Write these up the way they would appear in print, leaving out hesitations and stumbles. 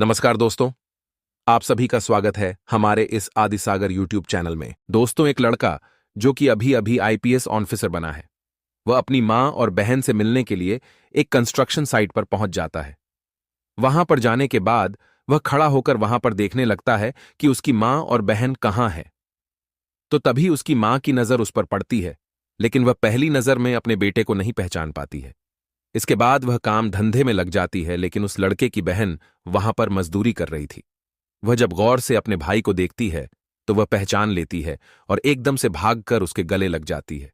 नमस्कार दोस्तों, आप सभी का स्वागत है हमारे इस आदिसागर यूट्यूब चैनल में। दोस्तों, एक लड़का जो कि अभी अभी आईपीएस ऑफिसर बना है, वह अपनी मां और बहन से मिलने के लिए एक कंस्ट्रक्शन साइट पर पहुंच जाता है। वहां पर जाने के बाद वह खड़ा होकर वहां पर देखने लगता है कि उसकी मां और बहन कहां है। तो तभी उसकी मां की नजर उस पर पड़ती है, लेकिन वह पहली नजर में अपने बेटे को नहीं पहचान पाती है। इसके बाद वह काम धंधे में लग जाती है, लेकिन उस लड़के की बहन वहां पर मजदूरी कर रही थी। वह जब गौर से अपने भाई को देखती है तो वह पहचान लेती है और एकदम से भागकर उसके गले लग जाती है।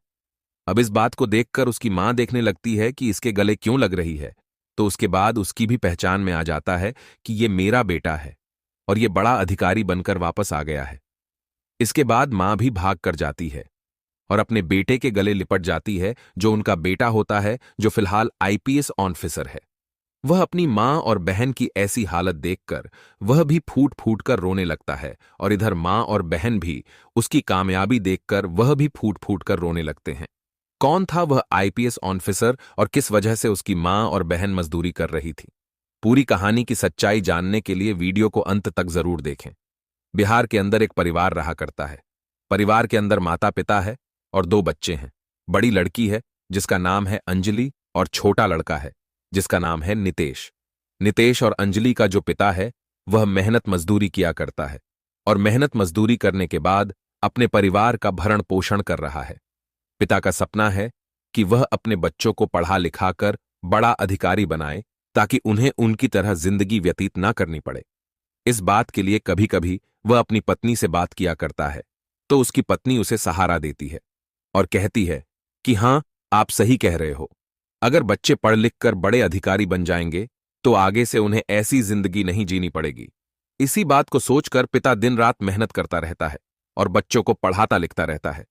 अब इस बात को देखकर उसकी मां देखने लगती है कि इसके गले क्यों लग रही है, तो उसके बाद उसकी भी पहचान में आ जाता है कि ये मेरा बेटा है और ये बड़ा अधिकारी बनकर वापस आ गया है। इसके बाद मां भी भाग कर जाती है और अपने बेटे के गले लिपट जाती है, जो उनका बेटा होता है, जो फिलहाल आईपीएस ऑफिसर है। वह अपनी मां और बहन की ऐसी हालत देखकर वह भी फूट फूट कर रोने लगता है और इधर मां और बहन भी उसकी कामयाबी देखकर वह भी फूट फूट कर रोने लगते हैं। कौन था वह आईपीएस ऑफिसर और किस वजह से उसकी मां और बहन मजदूरी कर रही थी? पूरी कहानी की सच्चाई जानने के लिए वीडियो को अंत तक जरूर देखें। बिहार के अंदर एक परिवार रहा करता है। परिवार के अंदर माता पिता है और दो बच्चे हैं। बड़ी लड़की है जिसका नाम है अंजलि और छोटा लड़का है जिसका नाम है नितेश। नितेश और अंजलि का जो पिता है वह मेहनत मजदूरी किया करता है और मेहनत मजदूरी करने के बाद अपने परिवार का भरण पोषण कर रहा है। पिता का सपना है कि वह अपने बच्चों को पढ़ा लिखाकर बड़ा अधिकारी बनाए ताकि उन्हें उनकी तरह जिंदगी व्यतीत ना करनी पड़े। इस बात के लिए कभी कभी वह अपनी पत्नी से बात किया करता है, तो उसकी पत्नी उसे सहारा देती है और कहती है कि हां, आप सही कह रहे हो। अगर बच्चे पढ़ लिख कर बड़े अधिकारी बन जाएंगे तो आगे से उन्हें ऐसी जिंदगी नहीं जीनी पड़ेगी। इसी बात को सोचकर पिता दिन रात मेहनत करता रहता है और बच्चों को पढ़ाता लिखता रहता है।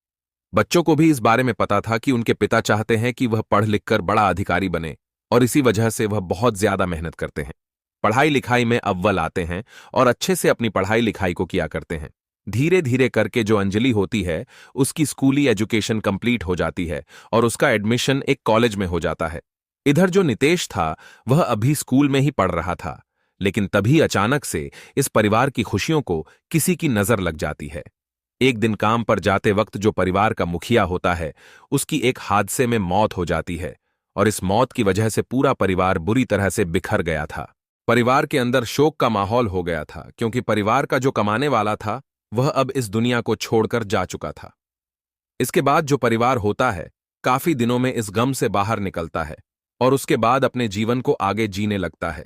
बच्चों को भी इस बारे में पता था कि उनके पिता चाहते हैं कि वह पढ़ लिख कर बड़ा अधिकारी बने और इसी वजह से वह बहुत ज्यादा मेहनत करते हैं। पढ़ाई लिखाई में अव्वल आते हैं और अच्छे से अपनी पढ़ाई लिखाई को किया करते हैं। धीरे धीरे करके जो अंजलि होती है उसकी स्कूली एजुकेशन कंप्लीट हो जाती है और उसका एडमिशन एक कॉलेज में हो जाता है। इधर जो नितेश था वह अभी स्कूल में ही पढ़ रहा था, लेकिन तभी अचानक से इस परिवार की खुशियों को किसी की नजर लग जाती है। एक दिन काम पर जाते वक्त जो परिवार का मुखिया होता है उसकी एक हादसे में मौत हो जाती है और इस मौत की वजह से पूरा परिवार बुरी तरह से बिखर गया था। परिवार के अंदर शोक का माहौल हो गया था, क्योंकि परिवार का जो कमाने वाला था वह अब इस दुनिया को छोड़कर जा चुका था। इसके बाद जो परिवार होता है काफी दिनों में इस गम से बाहर निकलता है और उसके बाद अपने जीवन को आगे जीने लगता है।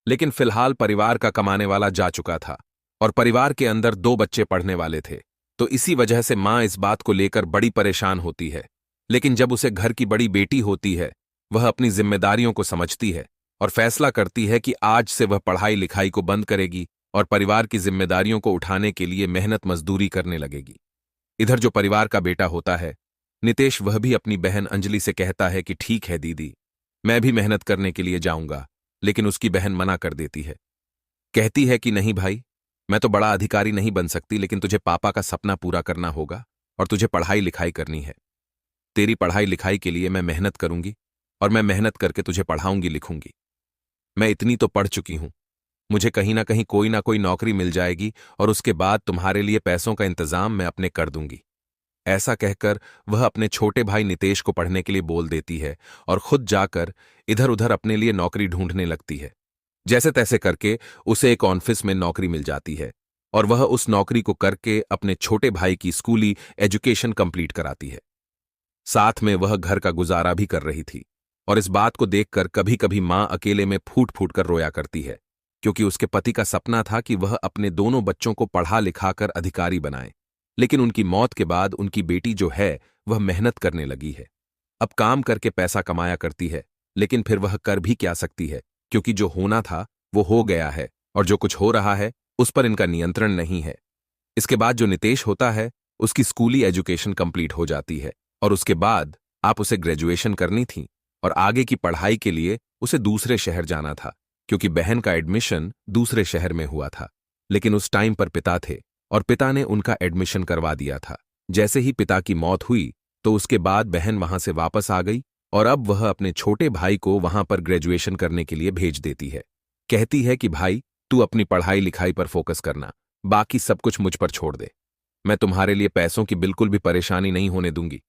लेकिन फिलहाल परिवार का कमाने वाला जा चुका था और परिवार के अंदर दो बच्चे पढ़ने वाले थे, तो इसी वजह से मां इस बात को लेकर बड़ी परेशान होती है। लेकिन जब उसे घर की बड़ी बेटी होती है, वह अपनी जिम्मेदारियों को समझती है और फैसला करती है कि आज से वह पढ़ाई लिखाई को बंद करेगी और परिवार की जिम्मेदारियों को उठाने के लिए मेहनत मजदूरी करने लगेगी। इधर जो परिवार का बेटा होता है नितेश, वह भी अपनी बहन अंजलि से कहता है कि ठीक है दीदी, मैं भी मेहनत करने के लिए जाऊंगा, लेकिन उसकी बहन मना कर देती है। कहती है कि नहीं भाई, मैं तो बड़ा अधिकारी नहीं बन सकती, लेकिन तुझे पापा का सपना पूरा करना होगा और तुझे पढ़ाई लिखाई करनी है। तेरी पढ़ाई लिखाई के लिए मैं मेहनत करूंगी और मैं मेहनत करके तुझे पढ़ाऊंगी लिखूंगी। मैं इतनी तो पढ़ चुकी हूं, मुझे कहीं ना कहीं कोई ना कोई नौकरी मिल जाएगी और उसके बाद तुम्हारे लिए पैसों का इंतजाम मैं अपने कर दूंगी। ऐसा कहकर वह अपने छोटे भाई नितेश को पढ़ने के लिए बोल देती है और खुद जाकर इधर उधर अपने लिए नौकरी ढूंढने लगती है। जैसे तैसे करके उसे एक ऑफिस में नौकरी मिल जाती है और वह उस नौकरी को करके अपने छोटे भाई की स्कूली एजुकेशन कंप्लीट कराती है। साथ में वह घर का गुजारा भी कर रही थी और इस बात को देखकर कभी कभी मां अकेले में फूट फूट कर रोया करती है, क्योंकि उसके पति का सपना था कि वह अपने दोनों बच्चों को पढ़ा लिखाकर अधिकारी बनाए। लेकिन उनकी मौत के बाद उनकी बेटी जो है वह मेहनत करने लगी है। अब काम करके पैसा कमाया करती है, लेकिन फिर वह कर भी क्या सकती है, क्योंकि जो होना था वो हो गया है और जो कुछ हो रहा है उस पर इनका नियंत्रण नहीं है। इसके बाद जो नितेश होता है उसकी स्कूली एजुकेशन कंप्लीट हो जाती है और उसके बाद आप उसे ग्रेजुएशन करनी थी और आगे की पढ़ाई के लिए उसे दूसरे शहर जाना था, क्योंकि बहन का एडमिशन दूसरे शहर में हुआ था। लेकिन उस टाइम पर पिता थे और पिता ने उनका एडमिशन करवा दिया था। जैसे ही पिता की मौत हुई तो उसके बाद बहन वहां से वापस आ गई और अब वह अपने छोटे भाई को वहां पर ग्रेजुएशन करने के लिए भेज देती है। कहती है कि भाई, तू अपनी पढ़ाई लिखाई पर फोकस करना, बाकी सब कुछ मुझ पर छोड़ दे। मैं तुम्हारे लिए पैसों की बिल्कुल भी परेशानी नहीं होने दूंगी।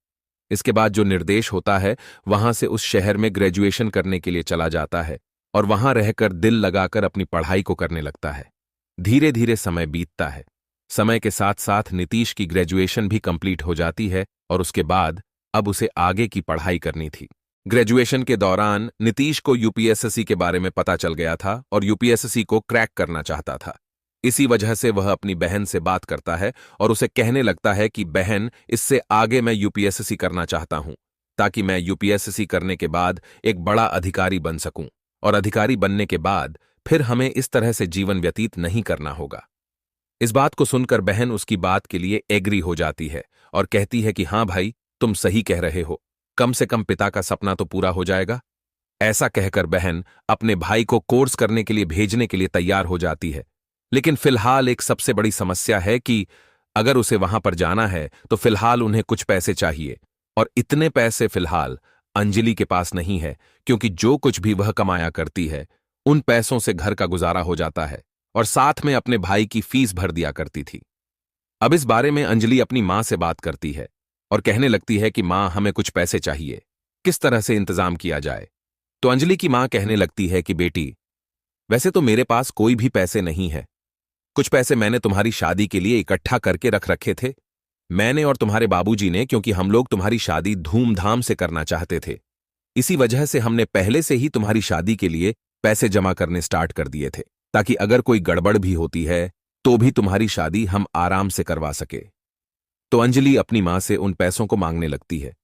इसके बाद जो निर्देश होता है, वहां से उस शहर में ग्रेजुएशन करने के लिए चला जाता है और वहां रहकर दिल लगाकर अपनी पढ़ाई को करने लगता है। धीरे धीरे समय बीतता है। समय के साथ साथ नीतीश की ग्रेजुएशन भी कंप्लीट हो जाती है और उसके बाद अब उसे आगे की पढ़ाई करनी थी। ग्रेजुएशन के दौरान नीतीश को यूपीएसएससी के बारे में पता चल गया था और यूपीएसएससी को क्रैक करना चाहता था। इसी वजह से वह अपनी बहन से बात करता है और उसे कहने लगता है कि बहन, इससे आगे मैं यूपीएसएससी करना चाहता हूं, ताकि मैं यूपीएसएससी करने के बाद एक बड़ा अधिकारी बन सकूं, और अधिकारी बनने के बाद फिर हमें इस तरह से जीवन व्यतीत नहीं करना होगा। इस बात को सुनकर बहन उसकी बात के लिए एग्री हो जाती है और कहती है कि हाँ भाई, तुम सही कह रहे हो, कम से कम पिता का सपना तो पूरा हो जाएगा। ऐसा कहकर बहन अपने भाई को कोर्स करने के लिए भेजने के लिए तैयार हो जाती है। लेकिन फिलहाल एक सबसे बड़ी समस्या है कि अगर उसे वहां पर जाना है तो फिलहाल उन्हें कुछ पैसे चाहिए, और इतने पैसे फिलहाल अंजलि के पास नहीं है, क्योंकि जो कुछ भी वह कमाया करती है उन पैसों से घर का गुजारा हो जाता है और साथ में अपने भाई की फीस भर दिया करती थी। अब इस बारे में अंजलि अपनी मां से बात करती है और कहने लगती है कि मां, हमें कुछ पैसे चाहिए, किस तरह से इंतजाम किया जाए। तो अंजलि की मां कहने लगती है कि बेटी, वैसे तो मेरे पास कोई भी पैसे नहीं है, कुछ पैसे मैंने तुम्हारी शादी के लिए इकट्ठा करके रख रखे थे, मैंने और तुम्हारे बाबूजी ने, क्योंकि हम लोग तुम्हारी शादी धूमधाम से करना चाहते थे, इसी वजह से हमने पहले से ही तुम्हारी शादी के लिए पैसे जमा करने स्टार्ट कर दिए थे, ताकि अगर कोई गड़बड़ भी होती है तो भी तुम्हारी शादी हम आराम से करवा सके। तो अंजलि अपनी मां से उन पैसों को मांगने लगती है,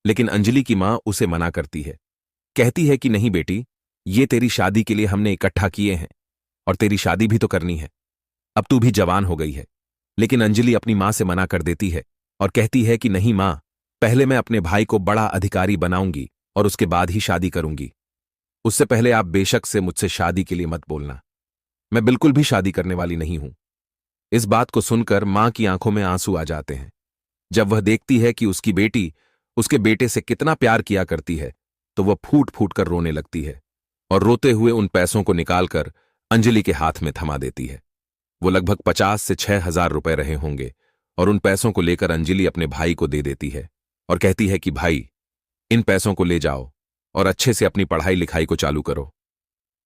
लेकिन अंजलि की मां उसे मना करती है। कहती है कि नहीं बेटी, ये तेरी शादी के लिए हमने इकट्ठा किए हैं और तेरी शादी भी तो करनी है, अब तू भी जवान हो गई है। लेकिन अंजलि अपनी मां से मना कर देती है और कहती है कि नहीं मां, पहले मैं अपने भाई को बड़ा अधिकारी बनाऊंगी और उसके बाद ही शादी करूंगी। उससे पहले आप बेशक से मुझसे शादी के लिए मत बोलना, मैं बिल्कुल भी शादी करने वाली नहीं हूं। इस बात को सुनकर मां की आंखों में आंसू आ जाते हैं। जब वह देखती है कि उसकी बेटी उसके बेटे से कितना प्यार किया करती है, तो वह फूट फूट कर रोने लगती है और रोते हुए उन पैसों को निकालकर अंजलि के हाथ में थमा देती है। वो लगभग 50 से 6,000 रुपए रहे होंगे और उन पैसों को लेकर अंजलि अपने भाई को दे देती है और कहती है कि भाई, इन पैसों को ले जाओ और अच्छे से अपनी पढ़ाई लिखाई को चालू करो।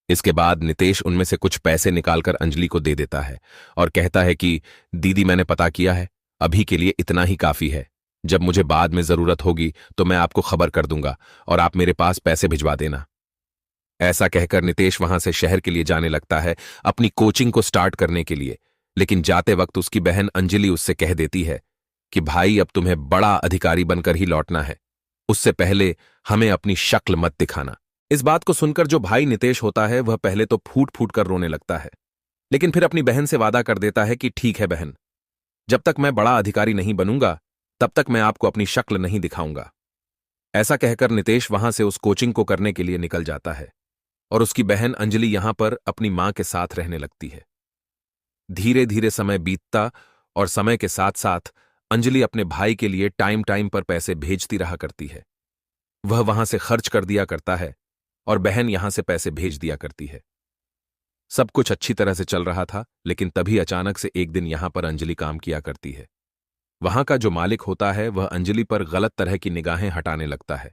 इसके बाद नितेश उनमें से कुछ पैसे निकालकर अंजलि को दे देता है और कहता है कि दीदी, मैंने पता किया है, अभी के लिए इतना ही काफी है, जब मुझे बाद में जरूरत होगी तो मैं आपको खबर कर दूंगा और आप मेरे पास पैसे भिजवा देना। ऐसा कहकर नितेश वहां से शहर के लिए जाने लगता है अपनी कोचिंग को स्टार्ट करने के लिए। लेकिन जाते वक्त उसकी बहन अंजलि उससे कह देती है कि भाई, अब तुम्हें बड़ा अधिकारी बनकर ही लौटना है, उससे पहले हमें अपनी शक्ल मत दिखाना। इस बात को सुनकर जो भाई नितेश होता है वह पहले तो फूट फूट कर रोने लगता है, लेकिन फिर अपनी बहन से वादा कर देता है कि ठीक है बहन, जब तक मैं बड़ा अधिकारी नहीं बनूंगा तब तक मैं आपको अपनी शक्ल नहीं दिखाऊंगा। ऐसा कहकर नितेश वहां से उस कोचिंग को करने के लिए निकल जाता है और उसकी बहन अंजलि यहां पर अपनी मां के साथ रहने लगती है। धीरे धीरे समय बीतता और समय के साथ साथ अंजलि अपने भाई के लिए टाइम टाइम पर पैसे भेजती रहा करती है। वह वहां से खर्च कर दिया करता है और बहन यहां से पैसे भेज दिया करती है। सब कुछ अच्छी तरह से चल रहा था, लेकिन तभी अचानक से एक दिन यहां पर अंजलि काम किया करती है। वहां का जो मालिक होता है वह अंजलि पर गलत तरह की निगाहें हटाने लगता है।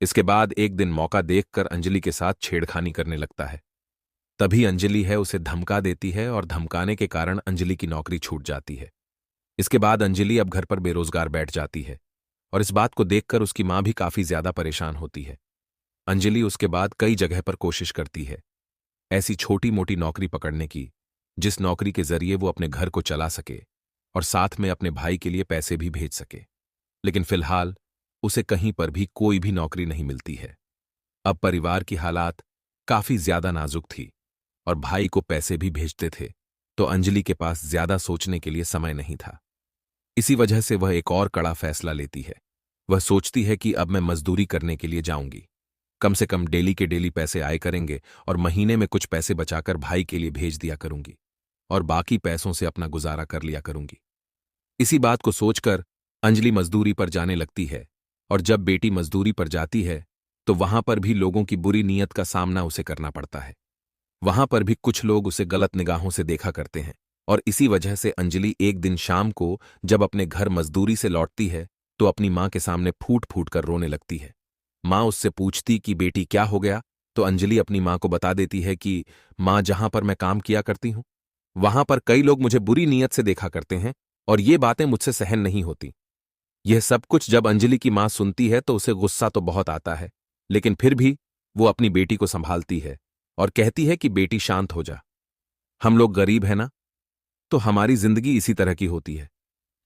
इसके बाद एक दिन मौका देखकर अंजलि के साथ छेड़खानी करने लगता है। तभी अंजलि है उसे धमका देती है और धमकाने के कारण अंजलि की नौकरी छूट जाती है। इसके बाद अंजलि अब घर पर बेरोजगार बैठ जाती है और इस बात को देखकर उसकी मां भी काफी ज्यादा परेशान होती है। अंजलि उसके बाद कई जगह पर कोशिश करती है ऐसी छोटी मोटी नौकरी पकड़ने की, जिस नौकरी के जरिए वो अपने घर को चला सके और साथ में अपने भाई के लिए पैसे भी भेज सके। लेकिन फिलहाल उसे कहीं पर भी कोई भी नौकरी नहीं मिलती है। अब परिवार की हालात काफी ज्यादा नाजुक थी और भाई को पैसे भी भेजते थे, तो अंजलि के पास ज्यादा सोचने के लिए समय नहीं था। इसी वजह से वह एक और कड़ा फैसला लेती है। वह सोचती है कि अब मैं मजदूरी करने के लिए जाऊंगी, कम से कम डेली के डेली पैसे आए करेंगे और महीने में कुछ पैसे बचाकर भाई के लिए भेज दिया करूंगी और बाकी पैसों से अपना गुजारा कर लिया करूंगी। इसी बात को सोचकर अंजलि मजदूरी पर जाने लगती है और जब बेटी मजदूरी पर जाती है तो वहां पर भी लोगों की बुरी नीयत का सामना उसे करना पड़ता है। वहां पर भी कुछ लोग उसे गलत निगाहों से देखा करते हैं, और इसी वजह से अंजलि एक दिन शाम को जब अपने घर मजदूरी से लौटती है तो अपनी मां के सामने फूट फूट कर रोने लगती है। मां उससे पूछती कि बेटी क्या हो गया, तो अंजलि अपनी मां को बता देती है कि मां, जहां पर मैं काम किया करती हूं वहां पर कई लोग मुझे बुरी नीयत से देखा करते हैं और ये बातें मुझसे सहन नहीं होती। यह सब कुछ जब अंजलि की मां सुनती है तो उसे गुस्सा तो बहुत आता है, लेकिन फिर भी वो अपनी बेटी को संभालती है और कहती है कि बेटी शांत हो जा। हम लोग गरीब है ना, तो हमारी जिंदगी इसी तरह की होती है,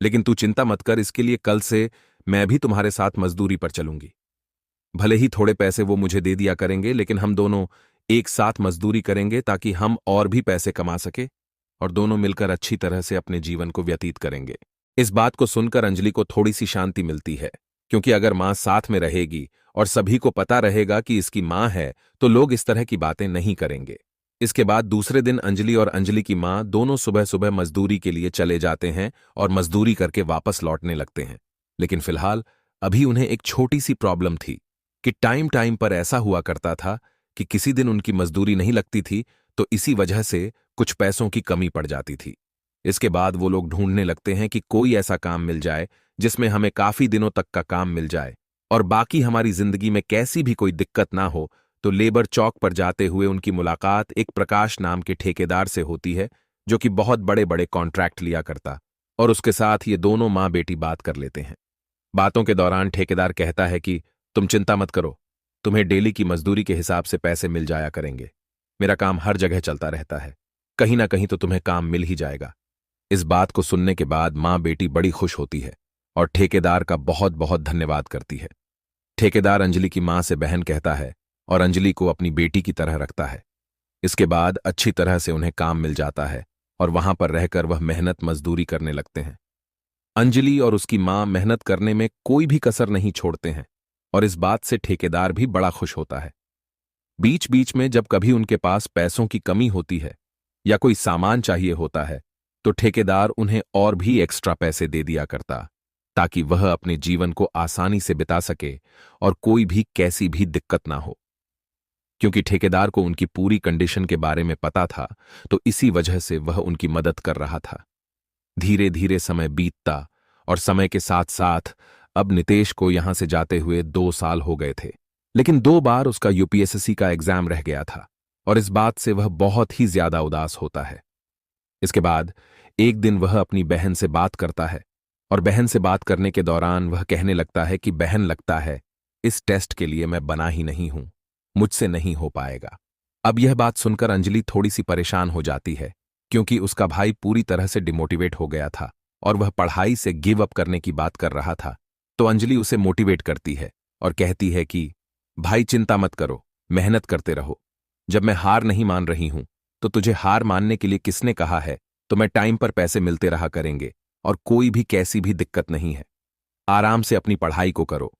लेकिन तू चिंता मत कर, इसके लिए कल से मैं भी तुम्हारे साथ मजदूरी पर चलूंगी। भले ही थोड़े पैसे वो मुझे दे दिया करेंगे, लेकिन हम दोनों एक साथ मजदूरी करेंगे ताकि हम और भी पैसे कमा सके और दोनों मिलकर अच्छी तरह से अपने जीवन को व्यतीत करेंगे। इस बात को सुनकर अंजलि को थोड़ी सी शांति मिलती है, क्योंकि अगर मां साथ में रहेगी और सभी को पता रहेगा कि इसकी मां है तो लोग इस तरह की बातें नहीं करेंगे। इसके बाद दूसरे दिन अंजलि और अंजलि की मां दोनों सुबह सुबह मजदूरी के लिए चले जाते हैं और मजदूरी करके वापस लौटने लगते हैं। लेकिन फिलहाल अभी उन्हें एक छोटी सी प्रॉब्लम थी कि टाइम टाइम पर ऐसा हुआ करता था कि किसी दिन उनकी मजदूरी नहीं लगती थी, तो इसी वजह से कुछ पैसों की कमी पड़ जाती थी। इसके बाद वो लोग ढूंढने लगते हैं कि कोई ऐसा काम मिल जाए जिसमें हमें काफी दिनों तक का काम मिल जाए और बाकी हमारी जिंदगी में कैसी भी कोई दिक्कत ना हो। तो लेबर चौक पर जाते हुए उनकी मुलाकात एक प्रकाश नाम के ठेकेदार से होती है, जो कि बहुत बड़े बड़े कॉन्ट्रैक्ट लिया करता, और उसके साथ ये दोनों मां बेटी बात कर लेते हैं। बातों के दौरान ठेकेदार कहता है कि तुम चिंता मत करो, तुम्हें डेली की मजदूरी के हिसाब से पैसे मिल जाया करेंगे। मेरा काम हर जगह चलता रहता है, कहीं ना कहीं तो तुम्हें काम मिल ही जाएगा। इस बात को सुनने के बाद मां बेटी बड़ी खुश होती है और ठेकेदार का बहुत बहुत धन्यवाद करती है। ठेकेदार अंजलि की मां से बहन कहता है और अंजलि को अपनी बेटी की तरह रखता है। इसके बाद अच्छी तरह से उन्हें काम मिल जाता है और वहां पर रहकर वह मेहनत मजदूरी करने लगते हैं। अंजलि और उसकी मां मेहनत करने में कोई भी कसर नहीं छोड़ते हैं और इस बात से ठेकेदार भी बड़ा खुश होता है। बीच बीच में जब कभी उनके पास पैसों की कमी होती है या कोई सामान चाहिए होता है तो ठेकेदार उन्हें और भी एक्स्ट्रा पैसे दे दिया करता, ताकि वह अपने जीवन को आसानी से बिता सके और कोई भी कैसी भी दिक्कत ना हो। क्योंकि ठेकेदार को उनकी पूरी कंडीशन के बारे में पता था, तो इसी वजह से वह उनकी मदद कर रहा था। धीरे धीरे समय बीतता और समय के साथ साथ अब नितेश को यहां से जाते हुए 2 साल हो गए थे, लेकिन 2 बार उसका यूपीएससी का एग्जाम रह गया था और इस बात से वह बहुत ही ज्यादा उदास होता है। इसके बाद एक दिन वह अपनी बहन से बात करता है और बहन से बात करने के दौरान वह कहने लगता है कि बहन, लगता है इस टेस्ट के लिए मैं बना ही नहीं हूं, मुझसे नहीं हो पाएगा। अब यह बात सुनकर अंजलि थोड़ी सी परेशान हो जाती है, क्योंकि उसका भाई पूरी तरह से डिमोटिवेट हो गया था और वह पढ़ाई से गिव अप करने की बात कर रहा था। तो अंजलि उसे मोटिवेट करती है और कहती है कि भाई चिंता मत करो, मेहनत करते रहो। जब मैं हार नहीं मान रही हूं तो तुझे हार मानने के लिए किसने कहा है? तो मैं टाइम पर पैसे मिलते रहा करेंगे और कोई भी कैसी भी दिक्कत नहीं है। आराम से अपनी पढ़ाई को करो,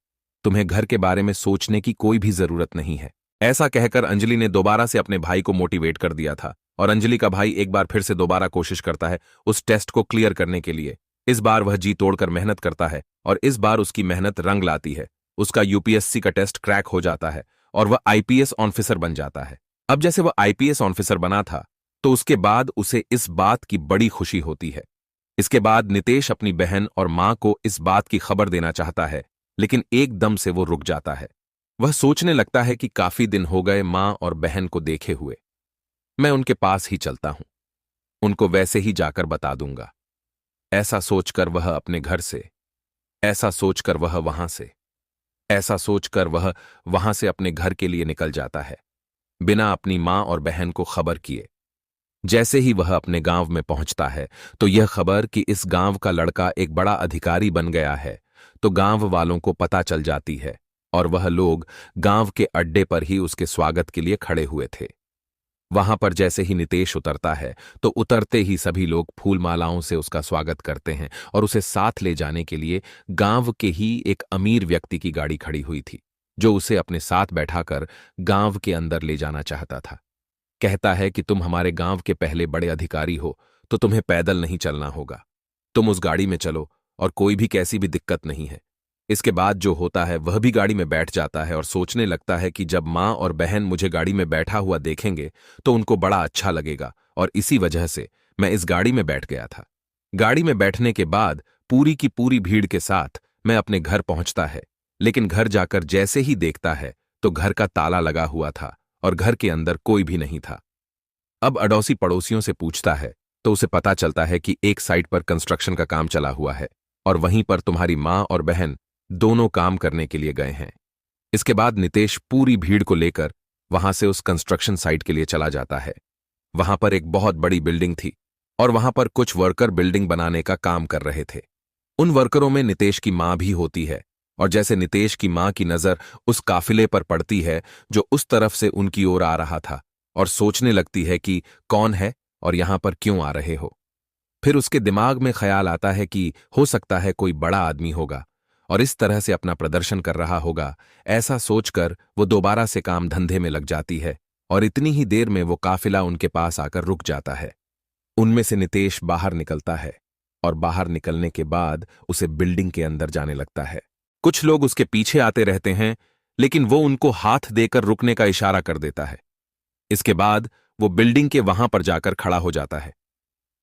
तुम्हें घर के बारे में सोचने की कोई भी जरूरत नहीं है। ऐसा कहकर अंजलि ने दोबारा से अपने भाई को मोटिवेट कर दिया था और अंजलि का भाई एक बार फिर से दोबारा कोशिश करता है उस टेस्ट को क्लियर करने के लिए। इस बार वह जी तोड़कर मेहनत करता है और इस बार उसकी मेहनत रंग लाती है। उसका यूपीएससी का टेस्ट क्रैक हो जाता है और वह आईपीएस ऑफिसर बन जाता है। अब जैसे वह आईपीएस ऑफिसर बना था तो उसके बाद उसे इस बात की बड़ी खुशी होती है। इसके बाद नितेश अपनी बहन और मां को इस बात की खबर देना चाहता है, लेकिन एकदम से वो रुक जाता है। वह सोचने लगता है कि काफी दिन हो गए मां और बहन को देखे हुए, मैं उनके पास ही चलता हूं, उनको वैसे ही जाकर बता दूंगा। ऐसा सोचकर वह अपने घर से, ऐसा सोचकर वह वहां से, ऐसा सोचकर वह वहां से अपने घर के लिए निकल जाता है, बिना अपनी मां और बहन को खबर किए। जैसे ही वह अपने गांव में पहुंचता है तो यह खबर कि इस गांव का लड़का एक बड़ा अधिकारी बन गया है तो गांव वालों को पता चल जाती है और वह लोग गांव के अड्डे पर ही उसके स्वागत के लिए खड़े हुए थे। वहां पर जैसे ही नितेश उतरता है तो उतरते ही सभी लोग फूल मालाओं से उसका स्वागत करते हैं और उसे साथ ले जाने के लिए गांव के ही एक अमीर व्यक्ति की गाड़ी खड़ी हुई थी, जो उसे अपने साथ बैठाकर गांव के अंदर ले जाना चाहता था। कहता है कि तुम हमारे गांव के पहले बड़े अधिकारी हो तो तुम्हें पैदल नहीं चलना होगा, तुम उस गाड़ी में चलो और कोई भी कैसी भी दिक्कत नहीं है। इसके बाद जो होता है वह भी गाड़ी में बैठ जाता है और सोचने लगता है कि जब माँ और बहन मुझे गाड़ी में बैठा हुआ देखेंगे तो उनको बड़ा अच्छा लगेगा, और इसी वजह से मैं इस गाड़ी में बैठ गया था। गाड़ी में बैठने के बाद पूरी की पूरी भीड़ के साथ मैं अपने घर पहुंचता है, लेकिन घर जाकर जैसे ही देखता है तो घर का ताला लगा हुआ था और घर के अंदर कोई भी नहीं था। अब अड़ोसी पड़ोसियों से पूछता है तो उसे पता चलता है कि एक साइट पर कंस्ट्रक्शन का काम चला हुआ है और वहीं पर तुम्हारी माँ और बहन दोनों काम करने के लिए गए हैं। इसके बाद नितेश पूरी भीड़ को लेकर वहां से उस कंस्ट्रक्शन साइट के लिए चला जाता है। वहां पर एक बहुत बड़ी बिल्डिंग थी और वहां पर कुछ वर्कर बिल्डिंग बनाने का काम कर रहे थे। उन वर्करों में नितेश की मां भी होती है, और जैसे नितेश की मां की नजर उस काफिले पर पड़ती है जो उस तरफ से उनकी ओर आ रहा था, और सोचने लगती है कि कौन है और यहां पर क्यों आ रहे हो। फिर उसके दिमाग में ख्याल आता है कि हो सकता है कोई बड़ा आदमी होगा और इस तरह से अपना प्रदर्शन कर रहा होगा। ऐसा सोचकर वो दोबारा से काम धंधे में लग जाती है और इतनी ही देर में वो काफिला उनके पास आकर रुक जाता है। उनमें से नितेश बाहर निकलता है और बाहर निकलने के बाद उसे बिल्डिंग के अंदर जाने लगता है। कुछ लोग उसके पीछे आते रहते हैं, लेकिन वो उनको हाथ देकर रुकने का इशारा कर देता है। इसके बाद वो बिल्डिंग के वहां पर जाकर खड़ा हो जाता है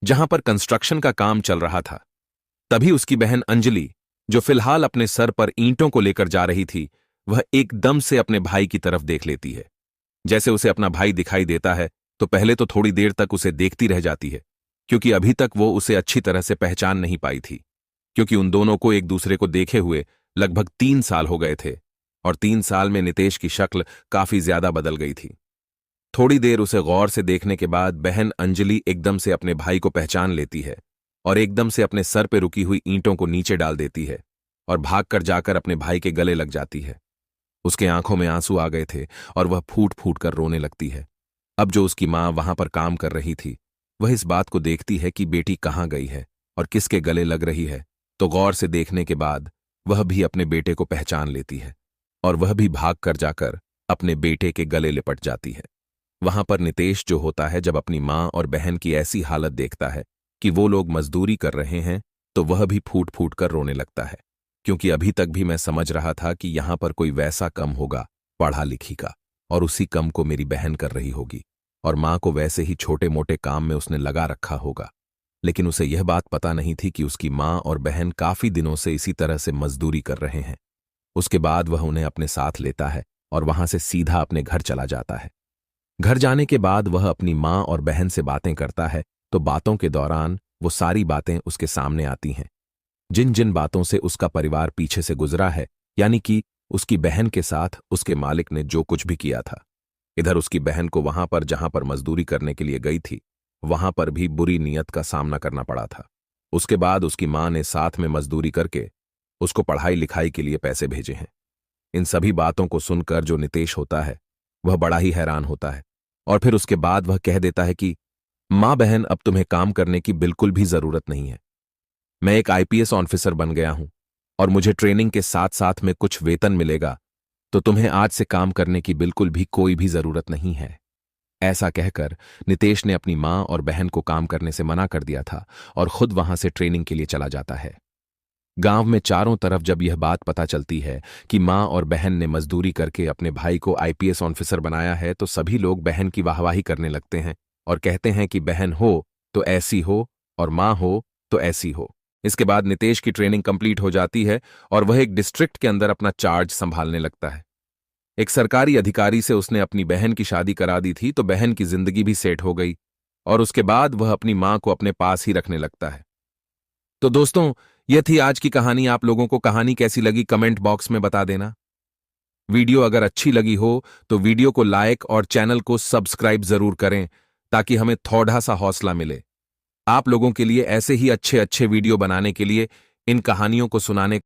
जहां पर कंस्ट्रक्शन का काम चल रहा था। तभी उसकी बहन अंजलि, जो फिलहाल अपने सर पर ईंटों को लेकर जा रही थी, वह एकदम से अपने भाई की तरफ देख लेती है। जैसे उसे अपना भाई दिखाई देता है तो पहले तो थोड़ी देर तक उसे देखती रह जाती है, क्योंकि अभी तक वो उसे अच्छी तरह से पहचान नहीं पाई थी, क्योंकि उन दोनों को एक दूसरे को देखे हुए लगभग 3 साल हो गए थे और 3 साल में नितेश की शक्ल काफी ज्यादा बदल गई थी। थोड़ी देर उसे गौर से देखने के बाद बहन अंजलि एकदम से अपने भाई को पहचान लेती है और एकदम से अपने सर पे रुकी हुई ईंटों को नीचे डाल देती है और भागकर जाकर अपने भाई के गले लग जाती है। उसके आंखों में आंसू आ गए थे और वह फूट फूट कर रोने लगती है। अब जो उसकी मां वहां पर काम कर रही थी, वह इस बात को देखती है कि बेटी कहाँ गई है और किसके गले लग रही है, तो गौर से देखने के बाद वह भी अपने बेटे को पहचान लेती है और वह भी भाग कर जाकर अपने बेटे के गले लिपट जाती है। वहां पर नितेश जो होता है, जब अपनी मां और बहन की ऐसी हालत देखता है कि वो लोग मजदूरी कर रहे हैं, तो वह भी फूट फूट कर रोने लगता है, क्योंकि अभी तक भी मैं समझ रहा था कि यहां पर कोई वैसा कम होगा पढ़ा लिखी का, और उसी कम को मेरी बहन कर रही होगी और मां को वैसे ही छोटे मोटे काम में उसने लगा रखा होगा। लेकिन उसे यह बात पता नहीं थी कि उसकी मां और बहन काफी दिनों से इसी तरह से मजदूरी कर रहे हैं। उसके बाद वह उन्हें अपने साथ लेता है और वहां से सीधा अपने घर चला जाता है। घर जाने के बाद वह अपनी मां और बहन से बातें करता है, तो बातों के दौरान वो सारी बातें उसके सामने आती हैं, जिन जिन बातों से उसका परिवार पीछे से गुजरा है, यानी कि उसकी बहन के साथ उसके मालिक ने जो कुछ भी किया था। इधर उसकी बहन को वहां पर जहां पर मजदूरी करने के लिए गई थी, वहां पर भी बुरी नीयत का सामना करना पड़ा था। उसके बाद उसकी मां ने साथ में मजदूरी करके उसको पढ़ाई लिखाई के लिए पैसे भेजे हैं। इन सभी बातों को सुनकर जो नितेश होता है, वह बड़ा ही हैरान होता है और फिर उसके बाद वह कह देता है कि मां बहन, अब तुम्हें काम करने की बिल्कुल भी जरूरत नहीं है। मैं एक आईपीएस ऑफिसर बन गया हूं और मुझे ट्रेनिंग के साथ साथ में कुछ वेतन मिलेगा, तो तुम्हें आज से काम करने की बिल्कुल भी कोई भी जरूरत नहीं है। ऐसा कहकर नितेश ने अपनी मां और बहन को काम करने से मना कर दिया था और खुद वहां से ट्रेनिंग के लिए चला जाता है। गांव में चारों तरफ जब यह बात पता चलती है कि मां और बहन ने मजदूरी करके अपने भाई को आईपीएस ऑफिसर बनाया है, तो सभी लोग बहन की वाहवाही करने लगते हैं और कहते हैं कि बहन हो तो ऐसी हो और मां हो तो ऐसी हो। इसके बाद नितेश की ट्रेनिंग कंप्लीट हो जाती है और वह एक डिस्ट्रिक्ट के अंदर अपना चार्ज संभालने लगता है। एक सरकारी अधिकारी से उसने अपनी बहन की शादी करा दी थी, तो बहन की जिंदगी भी सेट हो गई और उसके बाद वह अपनी मां को अपने पास ही रखने लगता है। तो दोस्तों, यह थी आज की कहानी। आप लोगों को कहानी कैसी लगी कमेंट बॉक्स में बता देना। वीडियो अगर अच्छी लगी हो तो वीडियो को लाइक और चैनल को सब्सक्राइब जरूर करें, ताकि हमें थोड़ा सा हौसला मिले। आप लोगों के लिए ऐसे ही अच्छे अच्छे वीडियो बनाने के लिए, इन कहानियों को सुनाने